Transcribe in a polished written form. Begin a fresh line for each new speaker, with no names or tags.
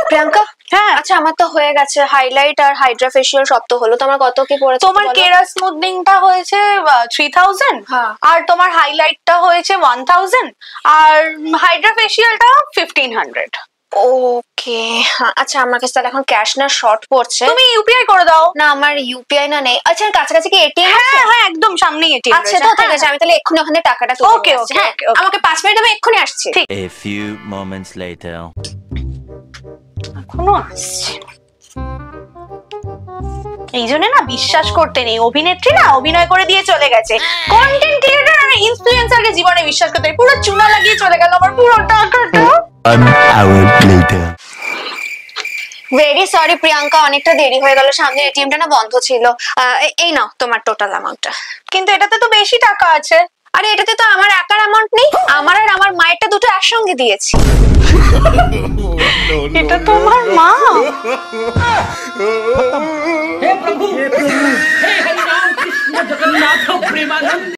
প্রিয়াঙ্কা,
হ্যাঁ
আচ্ছা আমার তো হয়ে গেছে হাইলাইট আর হাইড্রা ফেশিয়াল সব তো হলো, তোমার কত কি পড়েছে?
তোমার কেরা স্মুথনিংটা হয়েছে 3000,
হ্যাঁ।
আর তোমার হাইলাইটটা হয়েছে 1000, আর হাইড্রা ফেশিয়ালটা 1500।
ওকে, আচ্ছা আমার কাছে তাহলে এখন ক্যাশ না শর্ট পড়ছে।
তুমি ইউপিআই করে দাও।
না আমার ইউপিআই না নেই। আচ্ছা কাছাকাছি কি এটিএম আছে?
হ্যাঁ হ্যাঁ একদম সামনেই এটিএম।
আচ্ছা তো ঠিক আছে, আমি তাহলে এক্ষুনি ওখানে টাকাটা তুলে
ওকে
নিয়ে আসছি।
ওকে
হ্যাঁ,
ওকে ওকে।
আমাকে 5 মিনিট, আমি এক্ষুনি আসছি।
ঠিক।
A few moments later.
এখনো আসছে, এই জন্য না বিশ্বাস করতে নেই। অভিনেত্রী না অভিনয় করে দিয়ে চলে গেছে, কন্টেন্ট ক্রিয়েটর আর ইনফ্লুয়েন্সারকে জীবনে বিশ্বাস করতে পুরো চুনা লাগিয়ে চলে গেল আমার পুরো টাকাটা।
1 hour later.
Very sorry Priyanka, অনেকটা দেরি হয়ে গেল, সামনে এটিএমটা না বন্ধ ছিল। এই নাও তোমার টোটাল অ্যামাউন্টটা।
কিন্তু এটাতে তো বেশি টাকা আছে।
আরে এটাতে তো আমার একার অ্যামাউন্ট নেই, আমার আর আমার মায়েরটা দুটো একসঙ্গে দিয়েছি।
এটা তোমার মা?
हे प्रभु हे हरि राम कृष्ण जगन्नाथ प्रेमानंद।